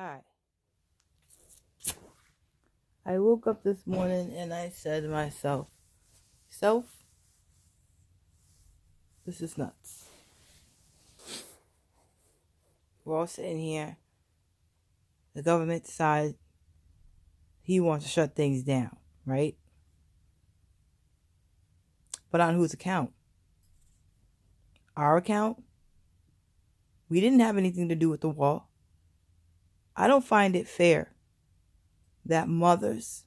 Hi. I woke up this morning and I said to myself, Self, this is nuts. We're all sitting here. The government decided he wants to shut things down, right? But on whose account? Our account? We didn't have anything to do with the wall. I don't find it fair that mothers,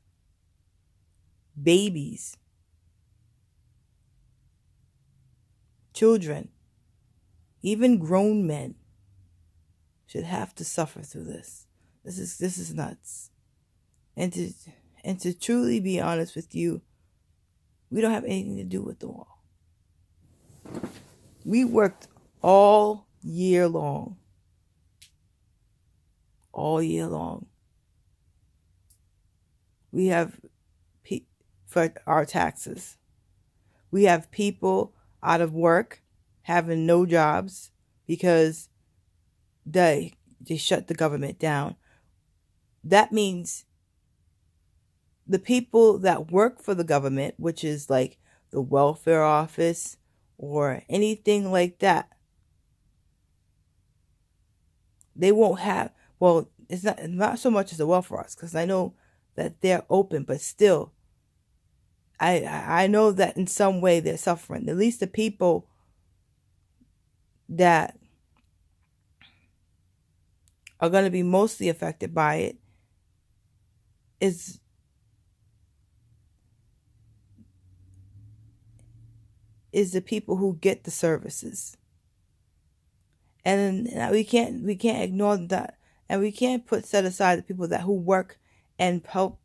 babies, children, even grown men should have to suffer through this. This is nuts. And to truly be honest with you, we don't have anything to do with the wall. We worked all year long. All year long. We have for our taxes. We have people out of work having no jobs because they shut the government down. That means the people that work for the government, which is like the welfare office or anything like that, they won't have, well, it's not so much as the welfare office, because I know that they're open, but still, I know that in some way they're suffering. At least the people that are going to be mostly affected by it is the people who get the services. And we can't ignore that, and we can't set aside the people who work and help,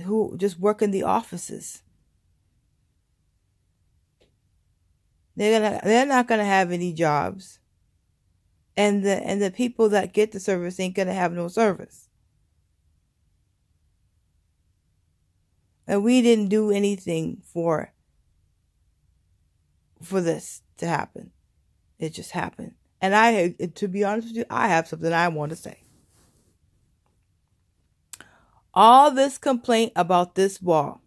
who just work in the offices. They're not gonna have any jobs, and the people that get the service ain't gonna have no service. And we didn't do anything for this to happen. It just happened. And to be honest with you, I have something I want to say. All this complaint about this wall,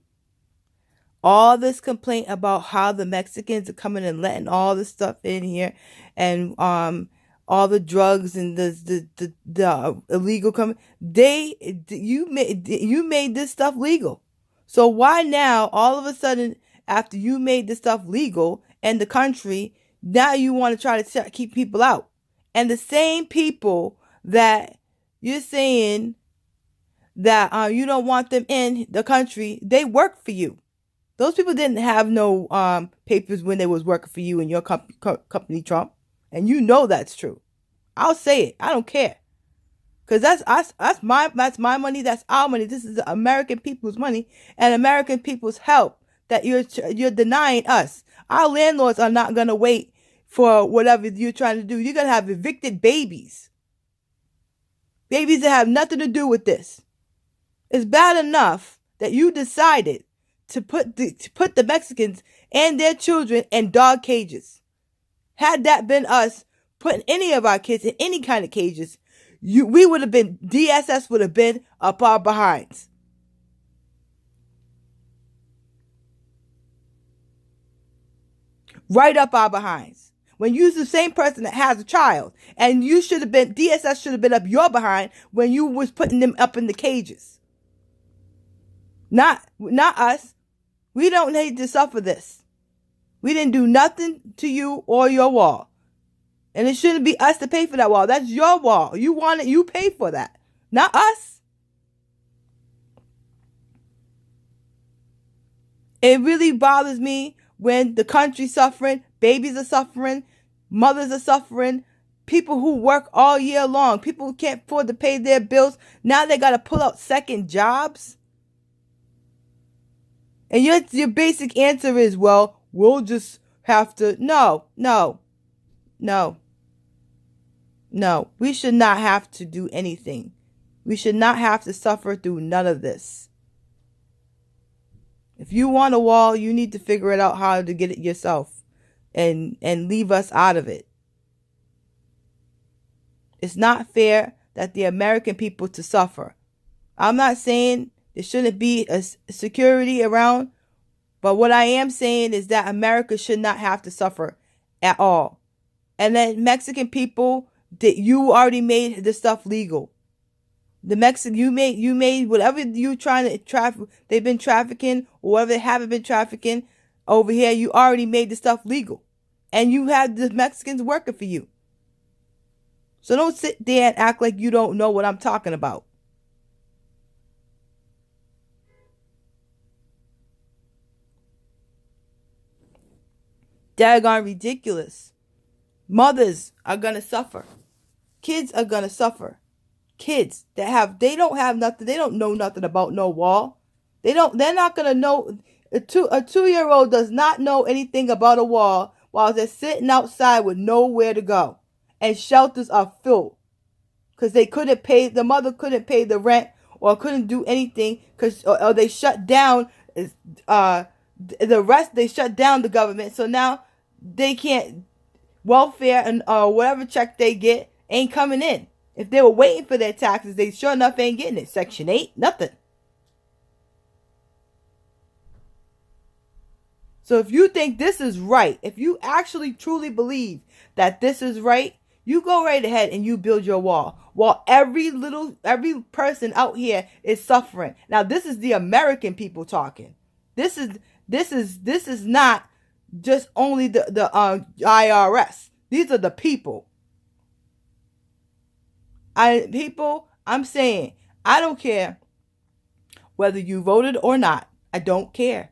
all this complaint about how the Mexicans are coming and letting all this stuff in here, and all the drugs and the illegal coming, you made this stuff legal. So why now all of a sudden, after you made this stuff legal and the country, now you want to try to keep people out? And the same people that you're saying that you don't want them in the country, they work for you. Those people didn't have no papers when they was working for you and your company, Trump. And you know that's true. I'll say it. I don't care. Because that's my money. That's our money. This is the American people's money and American people's help that you're denying us. Our landlords are not going to wait for whatever you're trying to do. You're going to have evicted babies. Babies that have nothing to do with this. It's bad enough that you decided to put the Mexicans and their children in dog cages. Had that been us putting any of our kids in any kind of cages, we would have been, DSS would have been up our behinds. Right up our behinds. When you're the same person that has a child, and DSS should have been up your behind when you was putting them up in the cages. Not us. We don't need to suffer this. We didn't do nothing to you or your wall. And it shouldn't be us to pay for that wall. That's your wall. You want it, you pay for that. Not us. It really bothers me when the country's suffering, babies are suffering, mothers are suffering, people who work all year long, people who can't afford to pay their bills, now they got to pull out second jobs. And your basic answer is, well, we'll just have to, no. We should not have to do anything. We should not have to suffer through none of this. If you want a wall, you need to figure it out how to get it yourself and leave us out of it. It's not fair that the American people to suffer. I'm not saying there shouldn't be a security around, but what I am saying is that America should not have to suffer at all. And then Mexican people, that you already made this stuff legal. The Mexican, you made whatever you trying to traffic. They've been trafficking, or whatever they haven't been trafficking over here. You already made the stuff legal, and you have the Mexicans working for you. So don't sit there and act like you don't know what I'm talking about. Daggone ridiculous. Mothers are gonna suffer. Kids are gonna suffer. Kids they don't have nothing. They don't know nothing about no wall. They're not gonna know. A 2-year-old does not know anything about a wall while they're sitting outside with nowhere to go, and shelters are filled because the mother couldn't pay the rent or couldn't do anything because or they shut down they shut down the government, so now they can't welfare and whatever check they get ain't coming in. If they were waiting for their taxes, they sure enough ain't getting it. Section 8, nothing. So if you think this is right, if you actually truly believe that this is right, you go right ahead and you build your wall. While every person out here is suffering. Now this is the American people talking. This is not just only the IRS. These are the people. I'm saying, I don't care whether you voted or not. I don't care.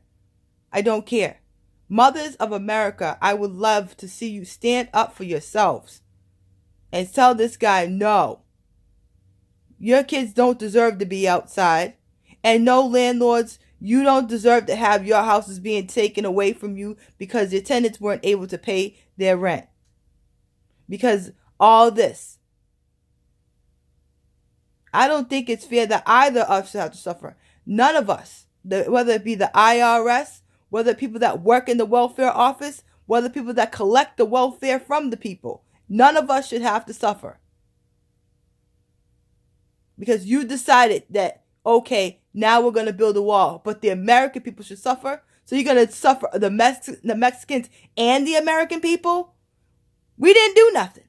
I don't care. Mothers of America, I would love to see you stand up for yourselves and tell this guy, no, your kids don't deserve to be outside. And no, landlords, you don't deserve to have your houses being taken away from you because your tenants weren't able to pay their rent. Because all this. I don't think it's fair that either of us have to suffer. None of us, whether it be the IRS, whether people that work in the welfare office, whether people that collect the welfare from the people, none of us should have to suffer. Because you decided that, okay, now we're going to build a wall, but the American people should suffer. So you're going to suffer the Mexicans and the American people? We didn't do nothing.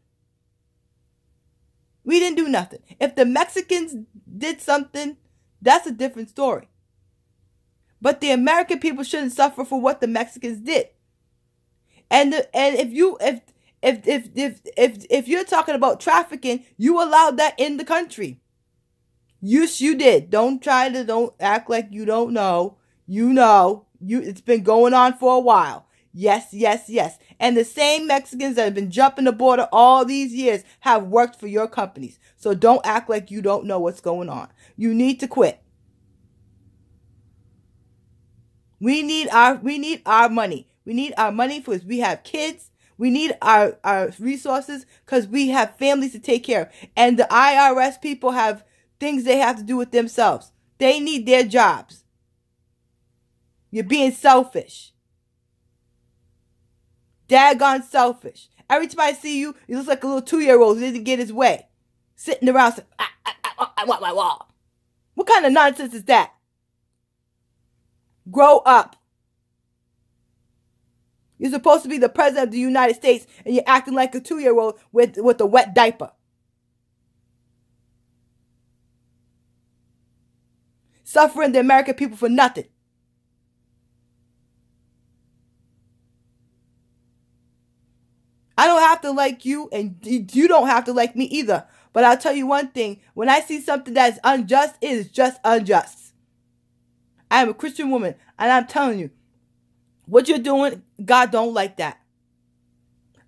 We didn't do nothing. If the Mexicans did something, that's a different story. But the American people shouldn't suffer for what the Mexicans did. And if you're talking about trafficking, you allowed that in the country. Yes, you did. Don't act like you don't know. You know. It's been going on for a while. Yes, yes, yes. And the same Mexicans that have been jumping the border all these years have worked for your companies. So don't act like you don't know what's going on. You need to quit. We need our money. We need our money because we have kids. We need our resources because we have families to take care of. And the IRS people have things they have to do with themselves. They need their jobs. You're being selfish. Daggone selfish. Every time I see you, you look like a little 2-year-old who didn't get his way. Sitting around saying, I want my wall. What kind of nonsense is that? Grow up. You're supposed to be the president of the United States and you're acting like a 2-year-old with a wet diaper. Suffering the American people for nothing. I don't have to like you, and you don't have to like me either. But I'll tell you one thing. When I see something that is unjust, it is just unjust. I am a Christian woman, and I'm telling you, what you're doing, God don't like that.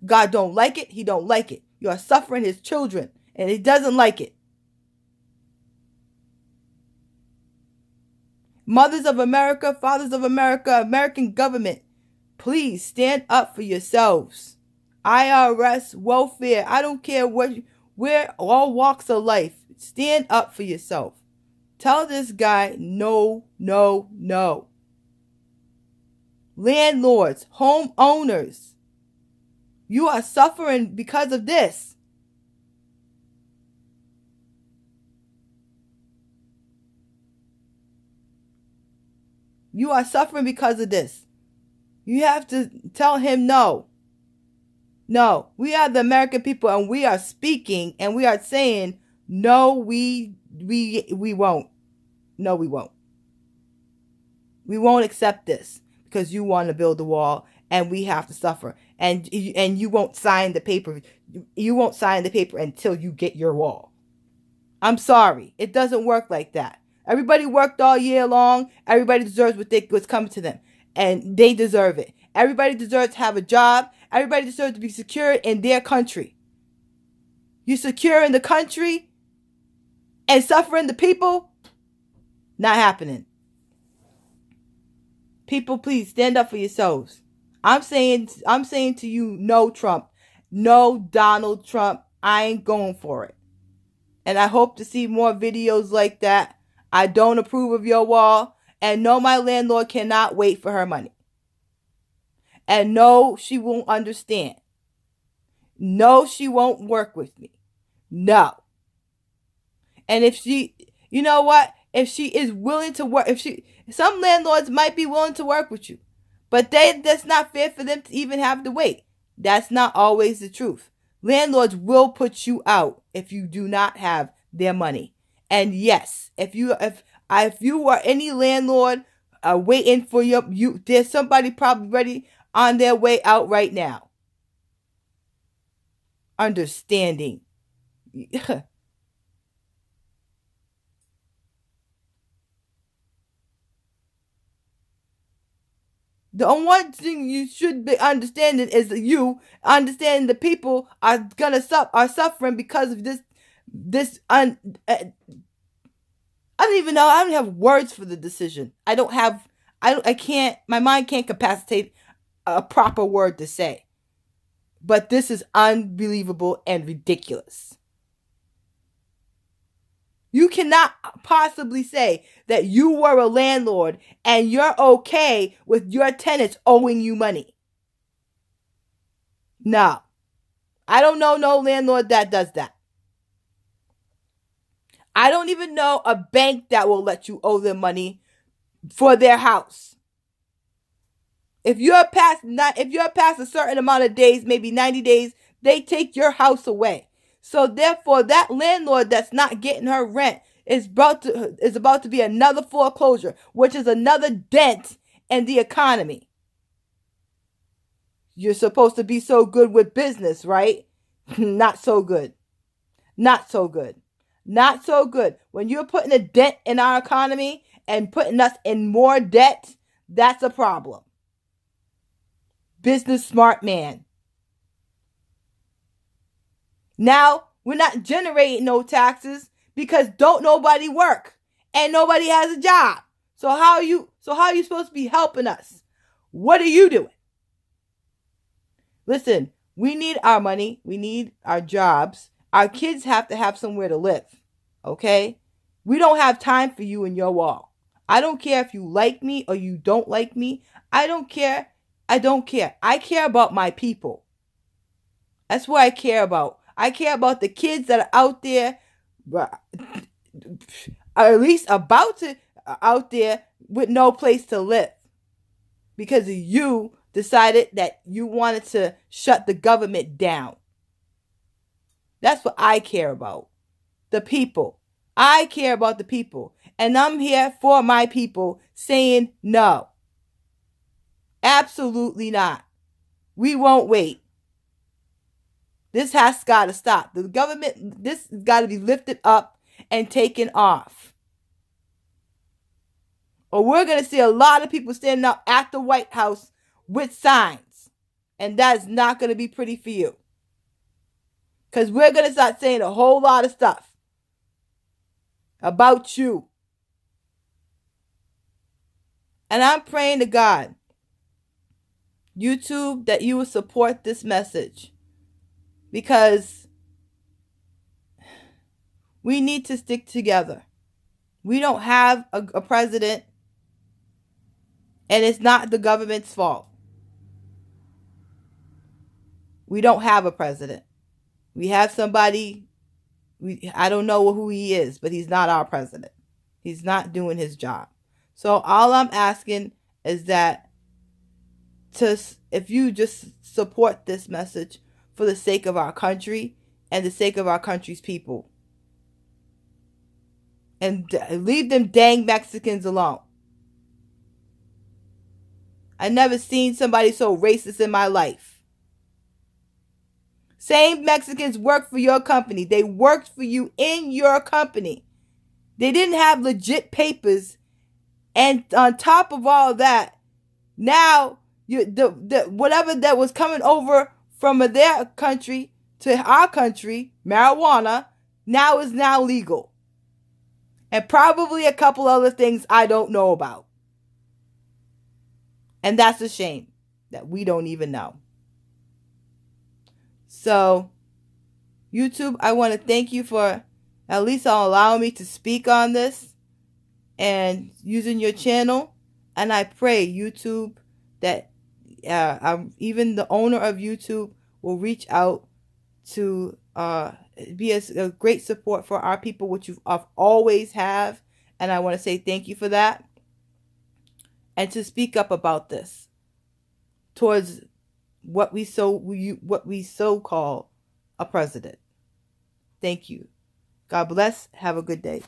God don't like it. He don't like it. You are suffering his children, and he doesn't like it. Mothers of America, fathers of America, American government, please stand up for yourselves. IRS, welfare, I don't care where, all walks of life. Stand up for yourself. Tell this guy, no, no, no. Landlords, homeowners, you are suffering because of this. You are suffering because of this. You have to tell him no. No, we are the American people, and we are speaking, and we are saying, no, we won't. No, we won't. We won't accept this because you want to build a wall, and we have to suffer. And you won't sign the paper. You won't sign the paper until you get your wall. I'm sorry. It doesn't work like that. Everybody worked all year long. Everybody deserves what's coming to them. And they deserve it. Everybody deserves to have a job. Everybody deserves to be secure in their country. You secure in the country and suffering the people? Not happening. People, please stand up for yourselves. I'm saying to you, no Trump. No Donald Trump. I ain't going for it. And I hope to see more videos like that. I don't approve of your wall. And no, my landlord cannot wait for her money. And no, she won't understand. No, she won't work with me. No. And if she, you know what? If she is willing to work, some landlords might be willing to work with you. But that's not fair for them to even have to wait. That's not always the truth. Landlords will put you out if you do not have their money. And yes, if you are any landlord waiting for there's somebody probably ready on their way out right now. Understanding. The one thing you should be understanding is that you understanding the people are suffering because of this. I don't even know. I don't have words for the decision. I can't. My mind can't capacitate a proper word to say. But this is unbelievable and ridiculous. You cannot possibly say that you were a landlord and you're okay with your tenants owing you money. No. I don't know no landlord that does that. I don't even know a bank that will let you owe them money for their house. If you're past a certain amount of days, maybe 90 days, they take your house away. So therefore, that landlord that's not getting her rent is about to be another foreclosure, which is another dent in the economy. You're supposed to be so good with business, right? Not so good. Not so good. Not so good. When you're putting a dent in our economy and putting us in more debt, that's a problem. Business smart man. Now, we're not generating no taxes because don't nobody work and nobody has a job. So how are you supposed to be helping us? What are you doing? Listen, we need our money. We need our jobs. Our kids have to have somewhere to live. Okay? We don't have time for you and your wall. I don't care if you like me or you don't like me. I don't care. I don't care. I care about my people. That's what I care about. I care about the kids that are out there, or at least about to out there with no place to live. Because you decided that you wanted to shut the government down. That's what I care about. The people. I care about the people. And I'm here for my people saying no. Absolutely not. We won't wait. This has got to stop. The government, this has got to be lifted up and taken off. Or we're going to see a lot of people standing up at the White House with signs. And that's not going to be pretty for you. Because we're going to start saying a whole lot of stuff about you. And I'm praying to God, YouTube, that you will support this message. Because we need to stick together. We don't have a president, and it's not the government's fault. We don't have a president. We have somebody, I don't know who he is, but he's not our president. He's not doing his job. So all I'm asking is that if you just support this message for the sake of our country and the sake of our country's people. And leave them dang Mexicans alone. I never seen somebody so racist in my life. Same Mexicans work for your company. They worked for you in your company. They didn't have legit papers. And on top of all that, now whatever that was coming over from their country to our country, marijuana, now is now legal. And probably a couple other things I don't know about. And that's a shame that we don't even know. So, YouTube, I want to thank you for at least allowing me to speak on this and using your channel. And I pray, YouTube, that even the owner of YouTube will reach out to be a great support for our people, which you always have. And I want to say thank you for that. And to speak up about this towards what we so call a president. Thank you. God bless. Have a good day.